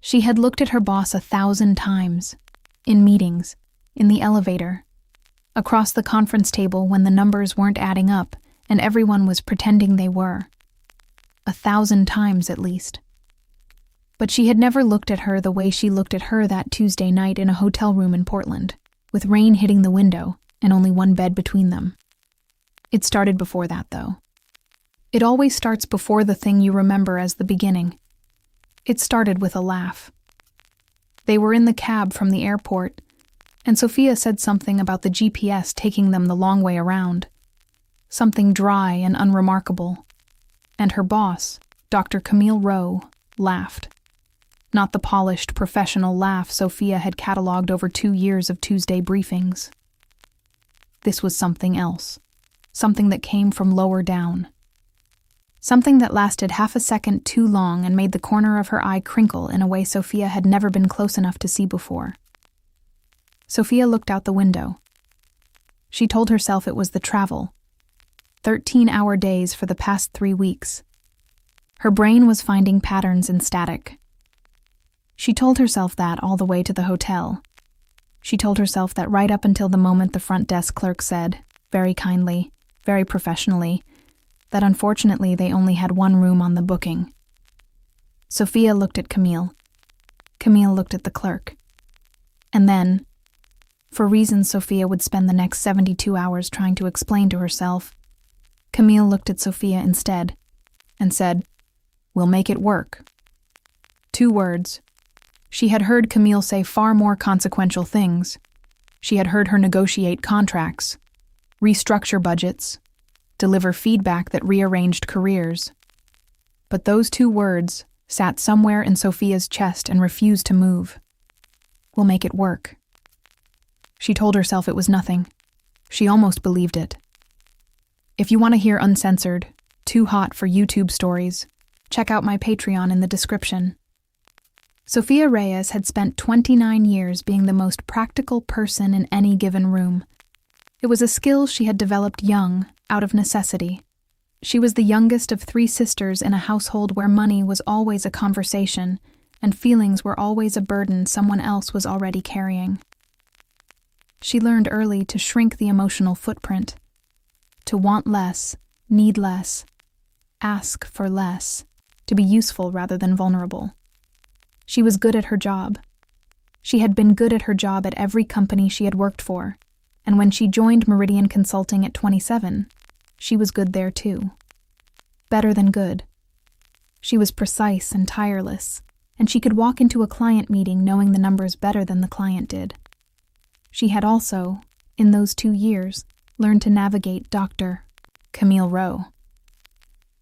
She had looked at her boss 1,000 times. In meetings, in the elevator, across the conference table when the numbers weren't adding up and everyone was pretending they were. 1,000 times at least. But she had never looked at her the way she looked at her that Tuesday night in a hotel room in Portland, with rain hitting the window and only one bed between them. It started before that, though. It always starts before the thing you remember as the beginning. It started with a laugh. They were in the cab from the airport, and Sophia said something about the GPS taking them the long way around. Something dry and unremarkable. And her boss, Dr. Camille Rowe, laughed. Not the polished, professional laugh Sophia had catalogued over 2 years of Tuesday briefings. This was something else. Something that came from lower down. Something that lasted half a second too long and made the corner of her eye crinkle in a way Sophia had never been close enough to see before. Sophia looked out the window. She told herself it was the travel. 13-hour days for the past 3 weeks. Her brain was finding patterns in static. She told herself that all the way to the hotel. She told herself that right up until the moment the front desk clerk said, very kindly, very professionally, that unfortunately they only had one room on the booking. Sophia looked at Camille. Camille looked at the clerk. And then, for reasons Sophia would spend the next 72 hours trying to explain to herself, Camille looked at Sophia instead and said, "We'll make it work." 2 words. She had heard Camille say far more consequential things. She had heard her negotiate contracts, restructure budgets, deliver feedback that rearranged careers. But those 2 words sat somewhere in Sophia's chest and refused to move. "We'll make it work." She told herself it was nothing. She almost believed it. If you want to hear uncensored, too hot for YouTube stories, check out my Patreon in the description. Sophia Reyes had spent 29 years being the most practical person in any given room. It was a skill she had developed young, out of necessity. She was the youngest of 3 sisters in a household where money was always a conversation and feelings were always a burden someone else was already carrying. She learned early to shrink the emotional footprint, to want less, need less, ask for less, to be useful rather than vulnerable. She was good at her job. She had been good at her job at every company she had worked for, and when she joined Meridian Consulting at 27, she was good there too. Better than good. She was precise and tireless, and she could walk into a client meeting knowing the numbers better than the client did. She had also, in those 2 years, learned to navigate Dr. Camille Rowe.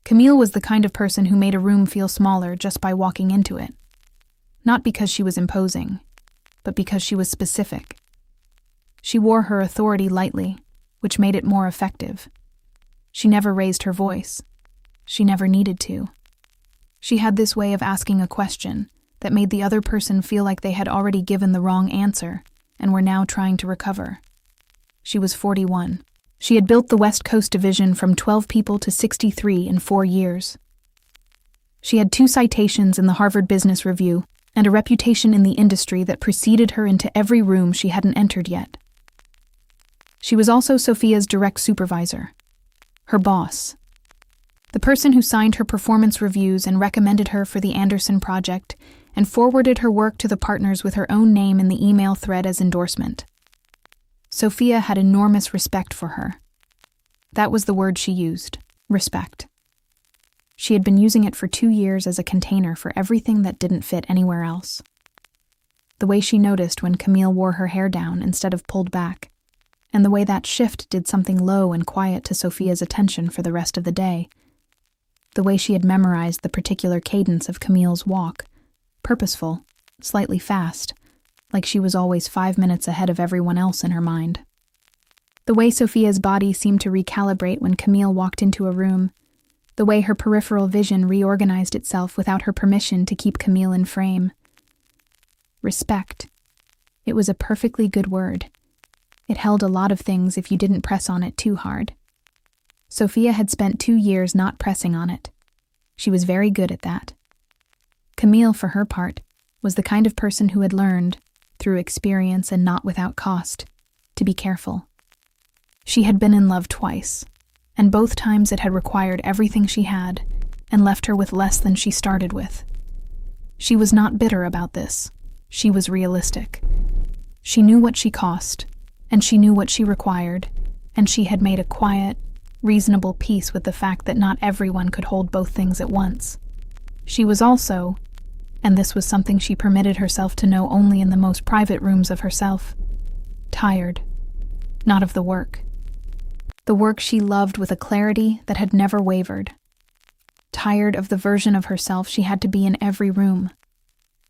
Camille was the kind of person who made a room feel smaller just by walking into it. Not because she was imposing, but because she was specific. She wore her authority lightly, which made it more effective. She never raised her voice. She never needed to. She had this way of asking a question that made the other person feel like they had already given the wrong answer and were now trying to recover. She was 41. She had built the West Coast division from 12 people to 63 in 4 years. She had 2 citations in the Harvard Business Review and a reputation in the industry that preceded her into every room she hadn't entered yet. She was also Sophia's direct supervisor, her boss, the person who signed her performance reviews and recommended her for the Anderson project and forwarded her work to the partners with her own name in the email thread as endorsement. Sophia had enormous respect for her. That was the word she used, respect. She had been using it for 2 years as a container for everything that didn't fit anywhere else. The way she noticed when Camille wore her hair down instead of pulled back, and the way that shift did something low and quiet to Sophia's attention for the rest of the day. The way she had memorized the particular cadence of Camille's walk, purposeful, slightly fast, like she was always 5 minutes ahead of everyone else in her mind. The way Sophia's body seemed to recalibrate when Camille walked into a room, the way her peripheral vision reorganized itself without her permission to keep Camille in frame. Respect. It was a perfectly good word. It held a lot of things if you didn't press on it too hard. Sophia had spent 2 years not pressing on it. She was very good at that. Camille, for her part, was the kind of person who had learned, through experience and not without cost, to be careful. She had been in love twice, and both times it had required everything she had and left her with less than she started with. She was not bitter about this. She was realistic. She knew what she cost, and she knew what she required, and she had made a quiet, reasonable peace with the fact that not everyone could hold both things at once. She was also, and this was something she permitted herself to know only in the most private rooms of herself, tired, not of the work. The work she loved with a clarity that had never wavered. Tired of the version of herself she had to be in every room.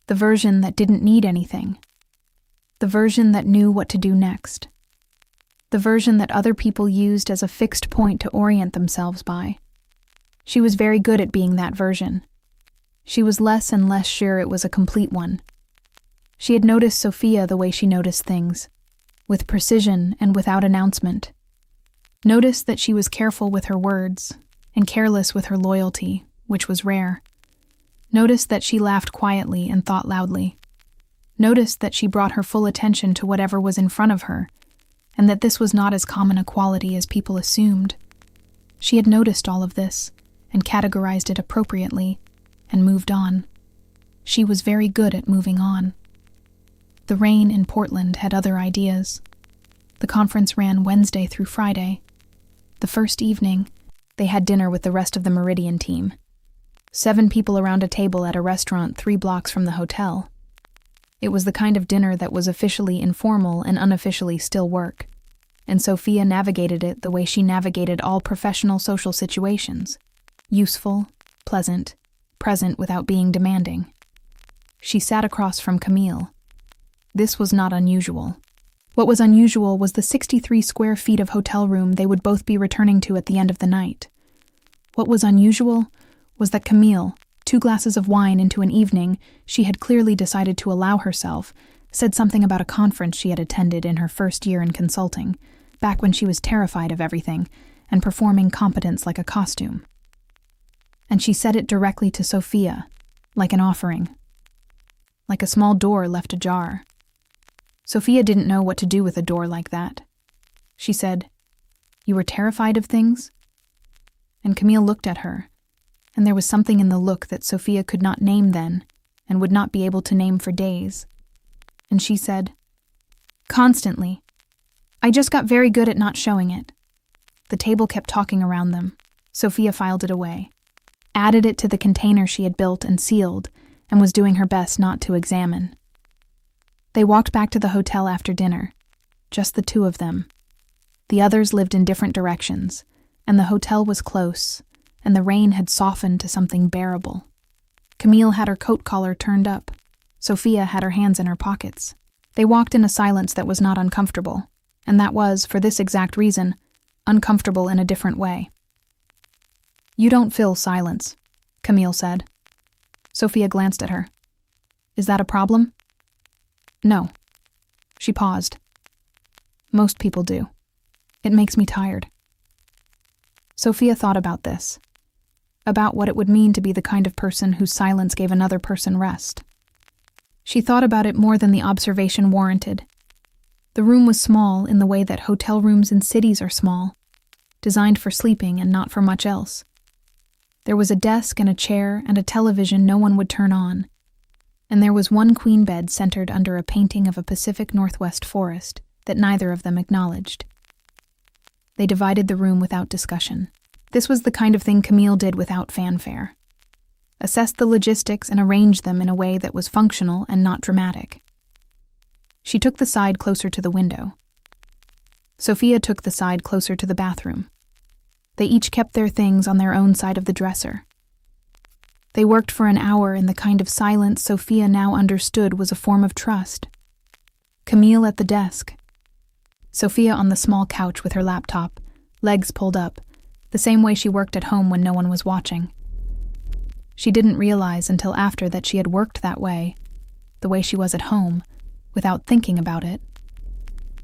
The version that didn't need anything. The version that knew what to do next. The version that other people used as a fixed point to orient themselves by. She was very good at being that version. She was less and less sure it was a complete one. She had noticed Sophia the way she noticed things, with precision and without announcement. Noticed that she was careful with her words and careless with her loyalty, which was rare. Noticed that she laughed quietly and thought loudly. Noticed that she brought her full attention to whatever was in front of her, and that this was not as common a quality as people assumed. She had noticed all of this and categorized it appropriately and moved on. She was very good at moving on. The rain in Portland had other ideas. The conference ran Wednesday through Friday. The first evening, they had dinner with the rest of the Meridian team. 7 people around a table at a restaurant 3 blocks from the hotel. It was the kind of dinner that was officially informal and unofficially still work, and Sophia navigated it the way she navigated all professional social situations. Useful, pleasant, present without being demanding. She sat across from Camille. This was not unusual. What was unusual was the 63 square feet of hotel room they would both be returning to at the end of the night. What was unusual was that Camille, 2 glasses of wine into an evening she had clearly decided to allow herself, said something about a conference she had attended in her first year in consulting, back when she was terrified of everything and performing competence like a costume. And she said it directly to Sophia, like an offering. Like a small door left ajar. Sophia didn't know what to do with a door like that. She said, "You were terrified of things?" And Camille looked at her, and there was something in the look that Sophia could not name then, and would not be able to name for days. And she said, "Constantly. I just got very good at not showing it." The table kept talking around them. Sophia filed it away, added it to the container she had built and sealed, and was doing her best not to examine. They walked back to the hotel after dinner, just the 2 of them. The others lived in different directions, and the hotel was close, and the rain had softened to something bearable. Camille had her coat collar turned up. Sophia had her hands in her pockets. They walked in a silence that was not uncomfortable, and that was, for this exact reason, uncomfortable in a different way. "You don't fill silence," Camille said. Sophia glanced at her. "Is that a problem?" "No." She paused. "Most people do. It makes me tired." Sophia thought about this, about what it would mean to be the kind of person whose silence gave another person rest. She thought about it more than the observation warranted. The room was small in the way that hotel rooms in cities are small, designed for sleeping and not for much else. There was a desk and a chair and a television no one would turn on, and there was one queen bed centered under a painting of a Pacific Northwest forest that neither of them acknowledged. They divided the room without discussion. This was the kind of thing Camille did without fanfare. Assessed the logistics and arranged them in a way that was functional and not dramatic. She took the side closer to the window. Sophia took the side closer to the bathroom. They each kept their things on their own side of the dresser. They worked for an hour in the kind of silence Sophia now understood was a form of trust. Camille at the desk. Sophia on the small couch with her laptop, legs pulled up, the same way she worked at home when no one was watching. She didn't realize until after that she had worked that way, the way she was at home, without thinking about it.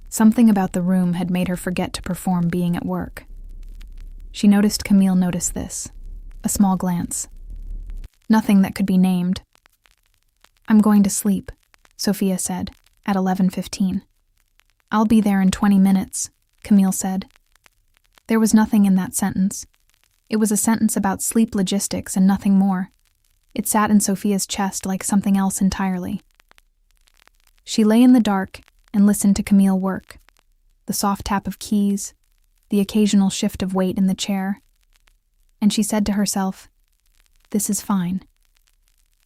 Something about the room had made her forget to perform being at work. She noticed Camille noticed this, a small glance. Nothing that could be named. I'm going to sleep, Sophia said, at 11:15. I'll be there in 20 minutes, Camille said. There was nothing in that sentence. It was a sentence about sleep logistics and nothing more. It sat in Sophia's chest like something else entirely. She lay in the dark and listened to Camille work. The soft tap of keys, the occasional shift of weight in the chair. And she said to herself, "This is fine.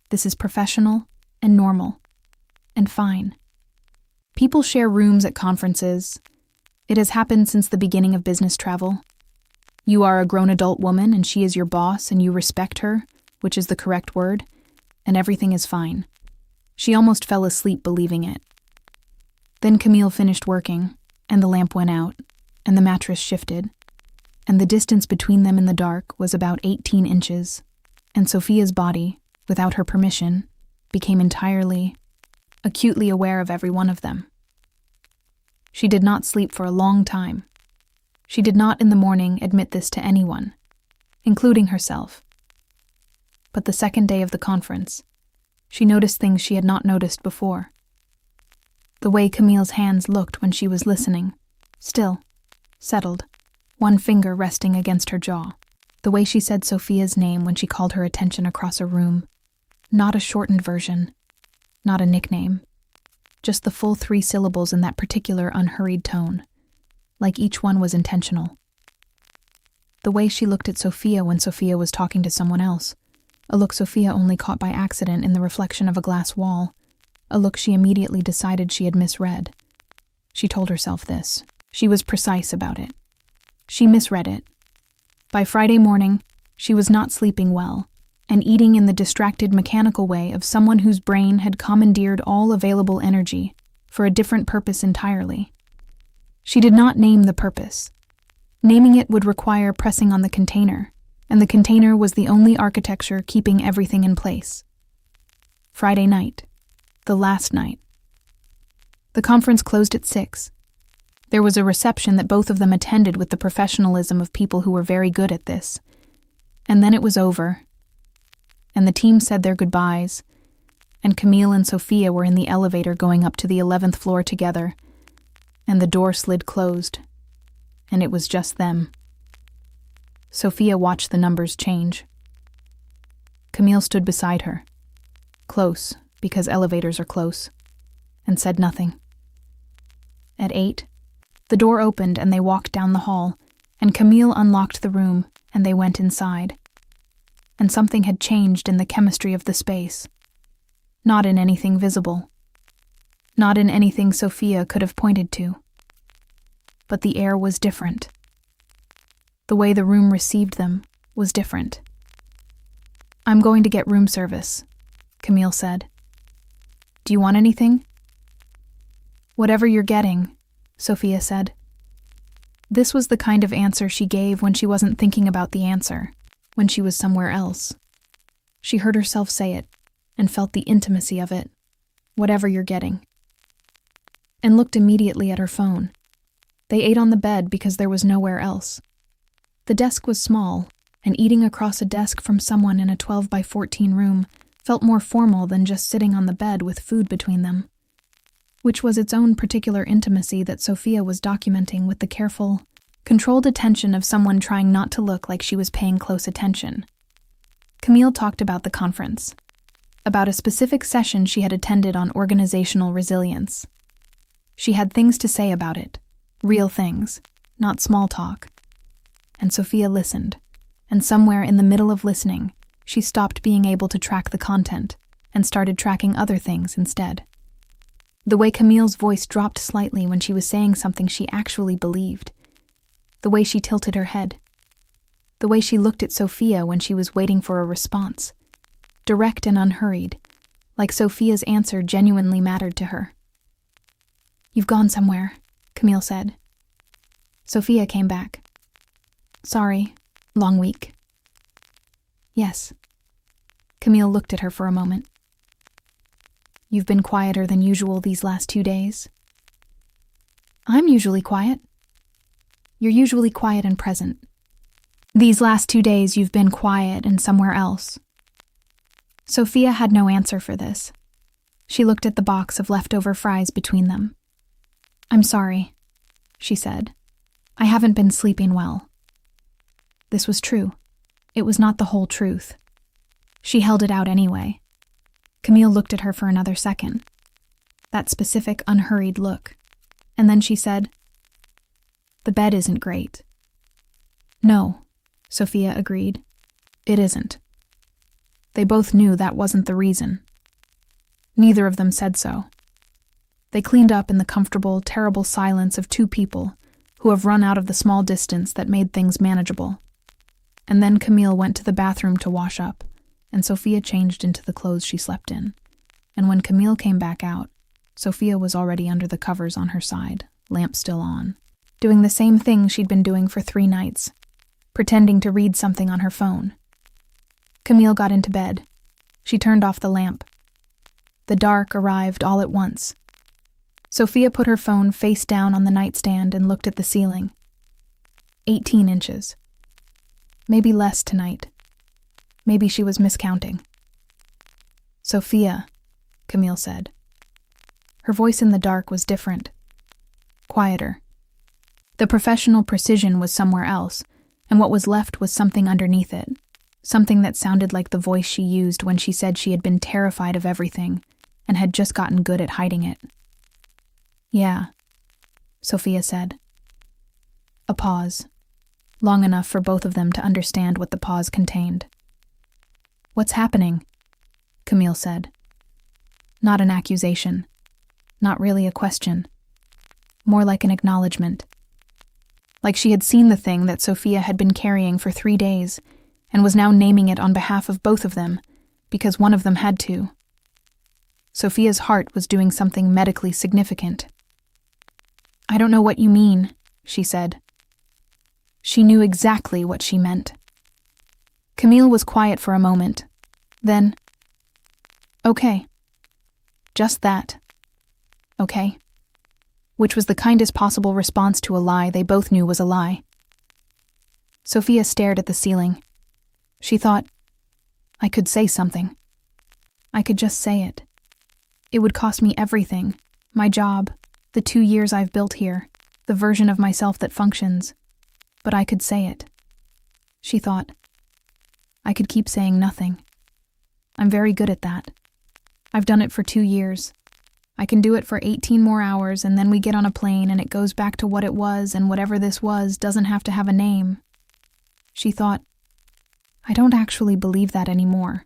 This is professional and normal and fine." People share rooms at conferences. It has happened since the beginning of business travel. You are a grown adult woman and she is your boss and you respect her, which is the correct word, and everything is fine. She almost fell asleep believing it. Then Camille finished working, and the lamp went out, and the mattress shifted, and the distance between them in the dark was about 18 inches, and Sophia's body, without her permission, became entirely, acutely aware of every one of them. She did not sleep for a long time. She did not in the morning admit this to anyone, including herself. But the second day of the conference, she noticed things she had not noticed before. The way Camille's hands looked when she was listening, still, settled, one finger resting against her jaw. The way she said Sophia's name when she called her attention across a room, not a shortened version, not a nickname, just the full 3 syllables in that particular unhurried tone, like each one was intentional. The way she looked at Sophia when Sophia was talking to someone else, a look Sophia only caught by accident in the reflection of a glass wall, a look she immediately decided she had misread. She told herself this. She was precise about it. She misread it. By Friday morning, she was not sleeping well, and eating in the distracted mechanical way of someone whose brain had commandeered all available energy for a different purpose entirely. She did not name the purpose. Naming it would require pressing on the container, and the container was the only architecture keeping everything in place. Friday night. The last night. The conference closed at 6. There was a reception that both of them attended with the professionalism of people who were very good at this. And then it was over. And the team said their goodbyes, and Camille and Sophia were in the elevator going up to the 11th floor together, and the door slid closed, and it was just them. Sophia watched the numbers change. Camille stood beside her, close, because elevators are close, and said nothing. At 8, the door opened and they walked down the hall, and Camille unlocked the room, and they went inside. And something had changed in the chemistry of the space. Not in anything visible. Not in anything Sophia could have pointed to. But the air was different. The way the room received them was different. "I'm going to get room service," Camille said. "Do you want anything?" "Whatever you're getting," Sophia said. This was the kind of answer she gave when she wasn't thinking about the answer, when she was somewhere else. She heard herself say it, and felt the intimacy of it. "Whatever you're getting." And looked immediately at her phone. They ate on the bed because there was nowhere else. The desk was small, and eating across a desk from someone in a 12 by 14 room felt more formal than just sitting on the bed with food between them, which was its own particular intimacy that Sophia was documenting with the careful, controlled attention of someone trying not to look like she was paying close attention. Camille talked about the conference, about a specific session she had attended on organizational resilience. She had things to say about it, real things, not small talk. And Sophia listened, and somewhere in the middle of listening, she stopped being able to track the content and started tracking other things instead. The way Camille's voice dropped slightly when she was saying something she actually believed. The way she tilted her head. The way she looked at Sophia when she was waiting for a response. Direct and unhurried, like Sophia's answer genuinely mattered to her. "You've gone somewhere," Camille said. Sophia came back. "Sorry, long week." "Yes." Camille looked at her for a moment. "You've been quieter than usual these last 2 days?" "I'm usually quiet." "You're usually quiet and present. These last 2 days you've been quiet and somewhere else." Sophia had no answer for this. She looked at the box of leftover fries between them. "I'm sorry," she said. "I haven't been sleeping well." This was true. It was not the whole truth. She held it out anyway. Camille looked at her for another second. That specific, unhurried look. And then she said, "The bed isn't great." "No," Sophia agreed. "It isn't." They both knew that wasn't the reason. Neither of them said so. They cleaned up in the comfortable, terrible silence of two people who have run out of the small distance that made things manageable. And then Camille went to the bathroom to wash up, and Sophia changed into the clothes she slept in. And when Camille came back out, Sophia was already under the covers on her side, lamp still on, doing the same thing she'd been doing for 3 nights, pretending to read something on her phone. Camille got into bed. She turned off the lamp. The dark arrived all at once. Sophia put her phone face down on the nightstand and looked at the ceiling. 18 inches. Maybe less tonight. Maybe she was miscounting. "Sophia," Camille said. Her voice in the dark was different. Quieter. The professional precision was somewhere else, and what was left was something underneath it. Something that sounded like the voice she used when she said she had been terrified of everything and had just gotten good at hiding it. "Yeah," Sophia said. A pause. Long enough for both of them to understand what the pause contained. "What's happening?" Camille said. Not an accusation. Not really a question. More like an acknowledgement. Like she had seen the thing that Sophia had been carrying for 3 days and was now naming it on behalf of both of them because one of them had to. Sophia's heart was doing something medically significant. "I don't know what you mean," she said. She knew exactly what she meant. Camille was quiet for a moment. Then, "Okay. Just that. Okay." Which was the kindest possible response to a lie they both knew was a lie. Sophia stared at the ceiling. She thought, "I could say something. I could just say it. It would cost me everything. My job, the 2 years I've built here, the version of myself that functions. But I could say it." She thought, "I could keep saying nothing. I'm very good at that. I've done it for 2 years. I can do it for 18 more hours, and then we get on a plane and it goes back to what it was, and whatever this was doesn't have to have a name." She thought, "I don't actually believe that anymore."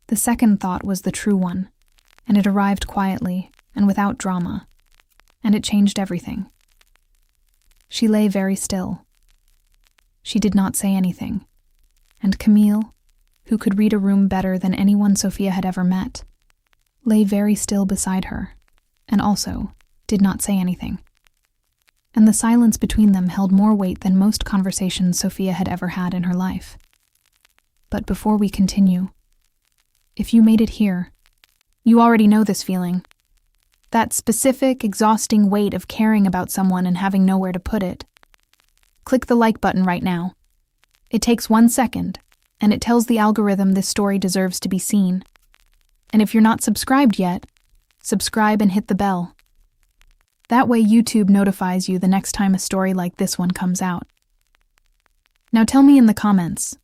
The second thought was the true one, and it arrived quietly and without drama, and it changed everything. She lay very still. She did not say anything, and Camille, who could read a room better than anyone Sophia had ever met, lay very still beside her, and also did not say anything. And the silence between them held more weight than most conversations Sophia had ever had in her life. But before we continue, if you made it here, you already know this feeling. That specific, exhausting weight of caring about someone and having nowhere to put it. Click the like button right now. It takes 1 second, and it tells the algorithm this story deserves to be seen. And if you're not subscribed yet, subscribe and hit the bell. That way YouTube notifies you the next time a story like this one comes out. Now tell me in the comments,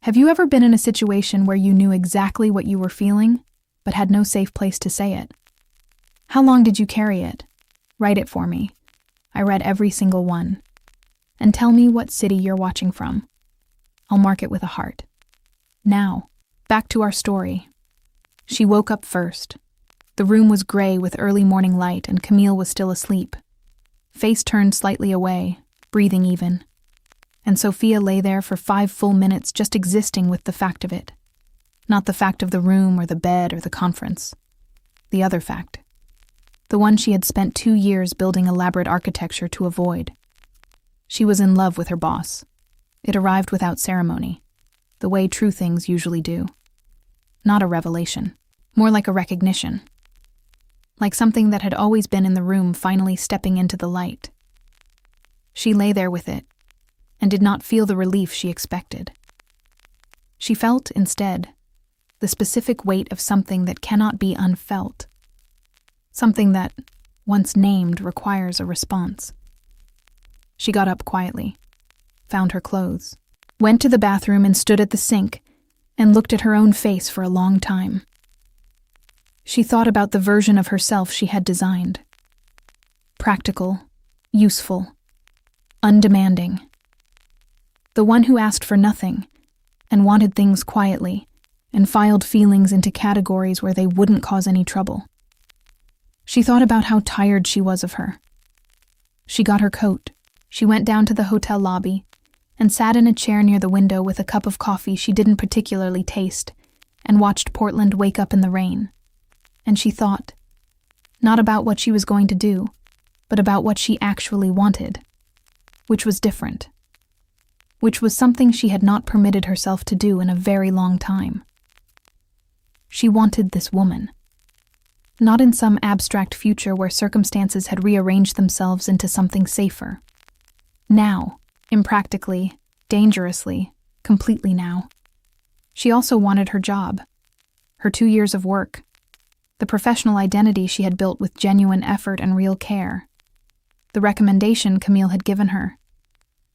have you ever been in a situation where you knew exactly what you were feeling, but had no safe place to say it? How long did you carry it? Write it for me. I read every single one. And tell me what city you're watching from. I'll mark it with a heart. Now, back to our story. She woke up first. The room was gray with early morning light and Camille was still asleep. Face turned slightly away, breathing even. And Sophia lay there for 5 full minutes just existing with the fact of it. Not the fact of the room or the bed or the conference. The other fact. The one she had spent 2 years building elaborate architecture to avoid. She was in love with her boss. It arrived without ceremony, the way true things usually do. Not a revelation, more like a recognition. Like something that had always been in the room finally stepping into the light. She lay there with it, and did not feel the relief she expected. She felt, instead, the specific weight of something that cannot be unfelt. Something that, once named, requires a response. She got up quietly, found her clothes, went to the bathroom and stood at the sink and looked at her own face for a long time. She thought about the version of herself she had designed. Practical, useful, undemanding. The one who asked for nothing and wanted things quietly and filed feelings into categories where they wouldn't cause any trouble. She thought about how tired she was of her. She got her coat. She went down to the hotel lobby and sat in a chair near the window with a cup of coffee she didn't particularly taste and watched Portland wake up in the rain. And she thought, not about what she was going to do, but about what she actually wanted, which was different, which was something she had not permitted herself to do in a very long time. She wanted this woman. Not in some abstract future where circumstances had rearranged themselves into something safer. Now, impractically, dangerously, completely now. She also wanted her job, her 2 years of work, the professional identity she had built with genuine effort and real care, the recommendation Camille had given her,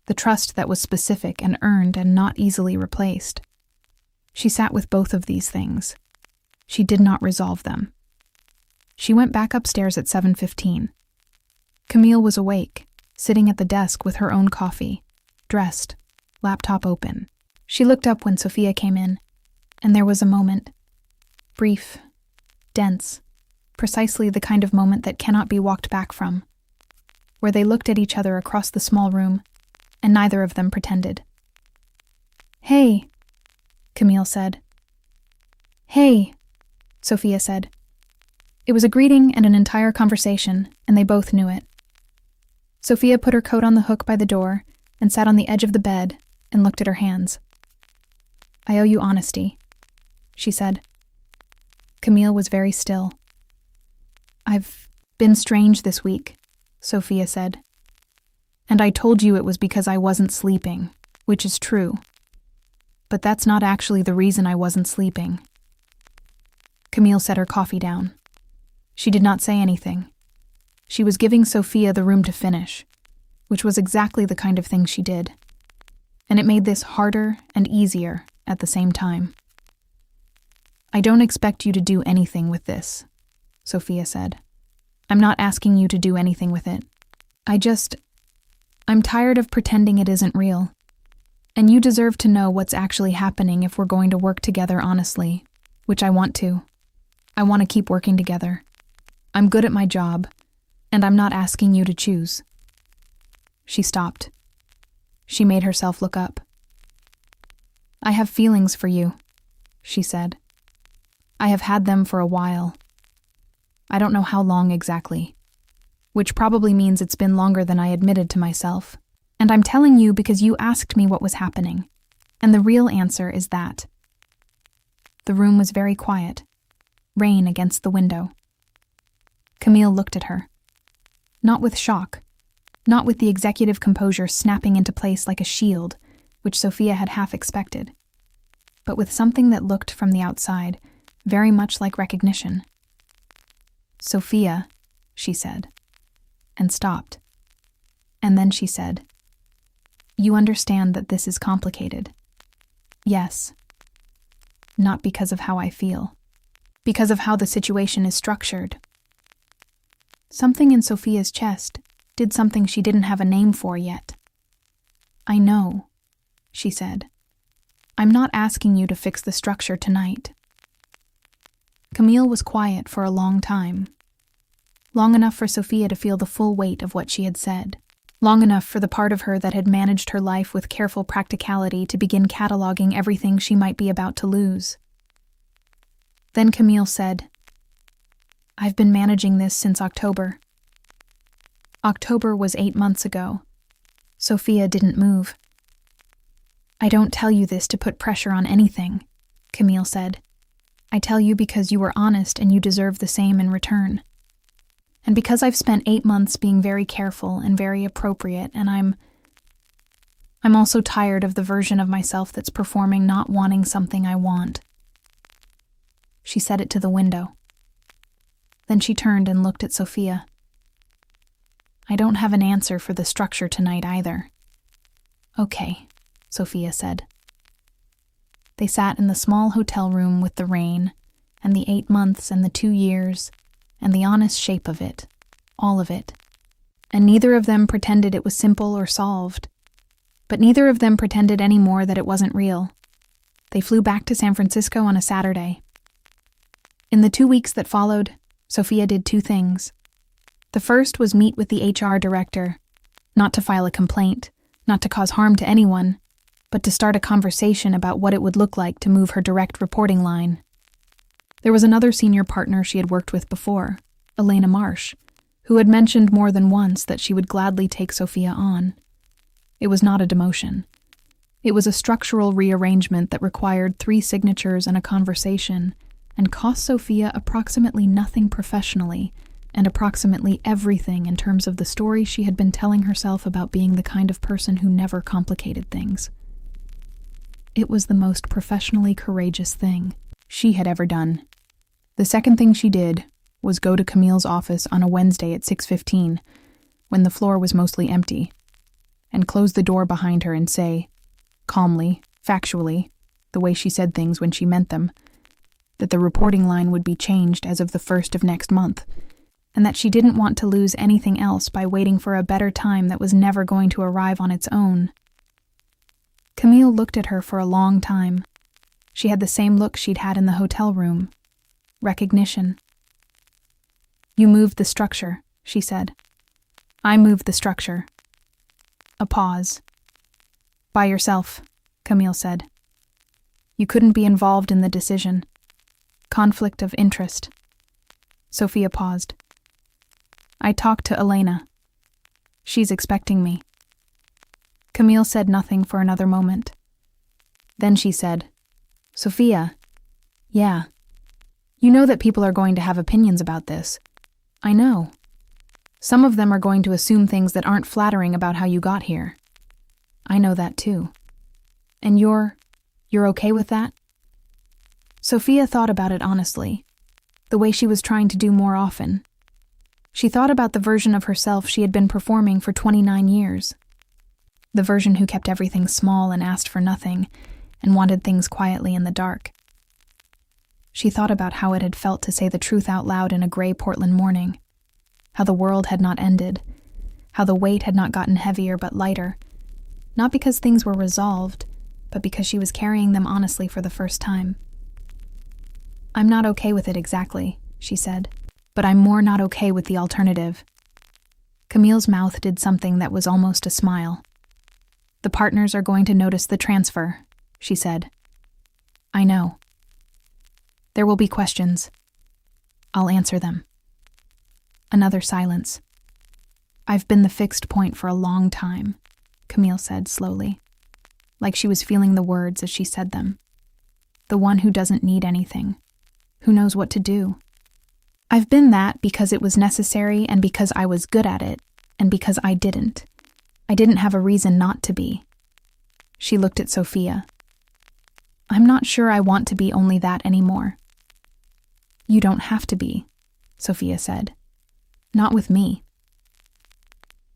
the trust that was specific and earned and not easily replaced. She sat with both of these things. She did not resolve them. She went back upstairs at 7:15. Camille was awake, sitting at the desk with her own coffee, dressed, laptop open. She looked up when Sophia came in, and there was a moment. Brief, dense, precisely the kind of moment that cannot be walked back from, where they looked at each other across the small room, and neither of them pretended. "Hey," Camille said. "Hey," Sophia said. It was a greeting and an entire conversation, and they both knew it. Sophia put her coat on the hook by the door and sat on the edge of the bed and looked at her hands. "I owe you honesty," she said. Camille was very still. "I've been strange this week," Sophia said. "And I told you it was because I wasn't sleeping, which is true. But that's not actually the reason I wasn't sleeping." Camille set her coffee down. She did not say anything. She was giving Sophia the room to finish, which was exactly the kind of thing she did. And it made this harder and easier at the same time. "I don't expect you to do anything with this," Sophia said. "I'm not asking you to do anything with it. I'm tired of pretending it isn't real. And you deserve to know what's actually happening if we're going to work together honestly, which I want to. I want to keep working together. I'm good at my job, and I'm not asking you to choose." She stopped. She made herself look up. "I have feelings for you," she said. "I have had them for a while. I don't know how long exactly, which probably means it's been longer than I admitted to myself. And I'm telling you because you asked me what was happening, and the real answer is that." The room was very quiet, rain against the window. Camille looked at her. Not with shock, not with the executive composure snapping into place like a shield, which Sophia had half expected, but with something that looked from the outside very much like recognition. "Sophia," she said, and stopped. And then she said, "You understand that this is complicated." "Yes." "Not because of how I feel. Because of how the situation is structured." Something in Sophia's chest did something she didn't have a name for yet. "I know," she said. "I'm not asking you to fix the structure tonight." Camille was quiet for a long time. Long enough for Sophia to feel the full weight of what she had said. Long enough for the part of her that had managed her life with careful practicality to begin cataloging everything she might be about to lose. Then Camille said, "I've been managing this since October." October was 8 months ago. Sophia didn't move. "I don't tell you this to put pressure on anything," Camille said. "I tell you because you were honest and you deserve the same in return. And because I've spent 8 months being very careful and very appropriate, and I'm also tired of the version of myself that's performing not wanting something I want. She said it to the window. Then she turned and looked at Sophia. I don't have an answer for the structure tonight either. Okay, Sophia said. They sat in the small hotel room with the rain, and the 8 months and the 2 years, and the honest shape of it, all of it. And neither of them pretended it was simple or solved. But neither of them pretended any more that it wasn't real. They flew back to San Francisco on a Saturday. In the 2 weeks that followed, Sophia did 2 things. The first was meet with the HR director, not to file a complaint, not to cause harm to anyone, but to start a conversation about what it would look like to move her direct reporting line. There was another senior partner she had worked with before, Elena Marsh, who had mentioned more than once that she would gladly take Sophia on. It was not a demotion. It was a structural rearrangement that required 3 signatures and a conversation, and cost Sophia approximately nothing professionally, and approximately everything in terms of the story she had been telling herself about being the kind of person who never complicated things. It was the most professionally courageous thing she had ever done. The second thing she did was go to Camille's office on a Wednesday at 6:15, when the floor was mostly empty, and close the door behind her and say, calmly, factually, the way she said things when she meant them, that the reporting line would be changed as of the 1st of next month, and that she didn't want to lose anything else by waiting for a better time that was never going to arrive on its own. Camille looked at her for a long time. She had the same look she'd had in the hotel room. Recognition. You moved the structure, she said. I moved the structure. A pause. By yourself, Camille said. You couldn't be involved in the decision. Conflict of interest. Sophia paused. I talked to Elena. She's expecting me. Camille said nothing for another moment. Then she said, Sophia, yeah. You know that people are going to have opinions about this. I know. Some of them are going to assume things that aren't flattering about how you got here. I know that too. And you're okay with that? Sophia thought about it honestly, the way she was trying to do more often. She thought about the version of herself she had been performing for 29 years. The version who kept everything small and asked for nothing, and wanted things quietly in the dark. She thought about how it had felt to say the truth out loud in a gray Portland morning, how the world had not ended, how the weight had not gotten heavier but lighter, not because things were resolved, but because she was carrying them honestly for the first time. I'm not okay with it exactly, she said, but I'm more not okay with the alternative. Camille's mouth did something that was almost a smile. The partners are going to notice the transfer, she said. I know. There will be questions. I'll answer them. Another silence. I've been the fixed point for a long time, Camille said slowly, like she was feeling the words as she said them. The one who doesn't need anything, who knows what to do. I've been that because it was necessary and because I was good at it, and because I didn't. I didn't have a reason not to be. She looked at Sophia. I'm not sure I want to be only that anymore. You don't have to be, Sophia said. Not with me.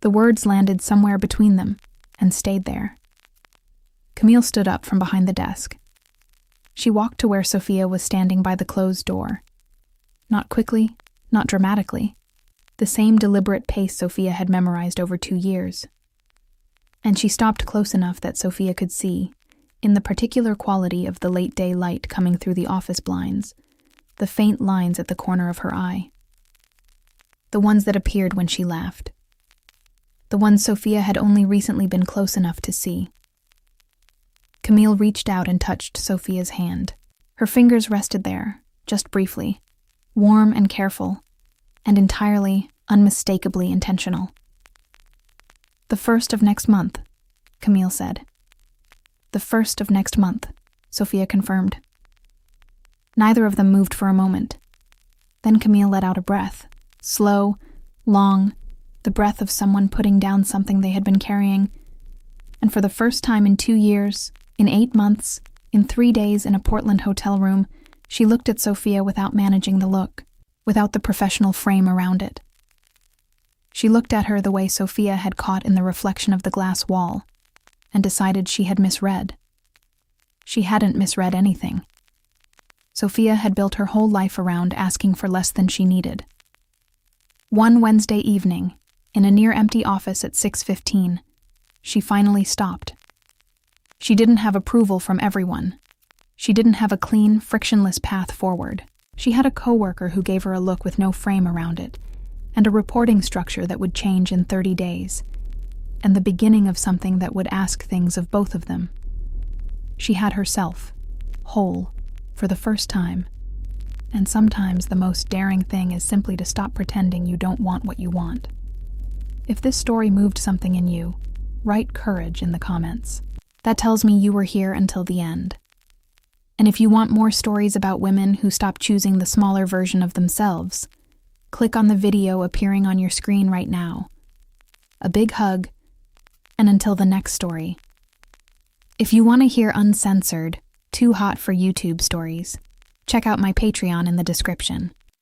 The words landed somewhere between them and stayed there. Camille stood up from behind the desk. She walked to where Sophia was standing by the closed door. Not quickly, not dramatically. The same deliberate pace Sophia had memorized over 2 years. And she stopped close enough that Sophia could see, in the particular quality of the late-day light coming through the office blinds, the faint lines at the corner of her eye. The ones that appeared when she laughed. The ones Sophia had only recently been close enough to see. Camille reached out and touched Sophia's hand. Her fingers rested there, just briefly, warm and careful, and entirely, unmistakably intentional. The 1st of next month, Camille said. The 1st of next month, Sophia confirmed. Neither of them moved for a moment. Then Camille let out a breath, slow, long, the breath of someone putting down something they had been carrying. And for the first time in 2 years, in 8 months, in 3 days in a Portland hotel room, She looked at Sophia without managing the look, without the professional frame around it. She looked at her the way Sophia had caught in the reflection of the glass wall, and decided she had misread. She hadn't misread anything. Sophia had built her whole life around asking for less than she needed. One Wednesday evening, in a near-empty office at 6:15, she finally stopped. She didn't have approval from everyone. She didn't have a clean, frictionless path forward. She had a coworker who gave her a look with no frame around it, and a reporting structure that would change in 30 days, and the beginning of something that would ask things of both of them. She had herself, whole, for the first time, and sometimes the most daring thing is simply to stop pretending you don't want what you want. If this story moved something in you, write courage in the comments. That tells me you were here until the end. And if you want more stories about women who stop choosing the smaller version of themselves, click on the video appearing on your screen right now. A big hug, and until the next story. If you want to hear uncensored, too hot for YouTube stories, check out my Patreon in the description.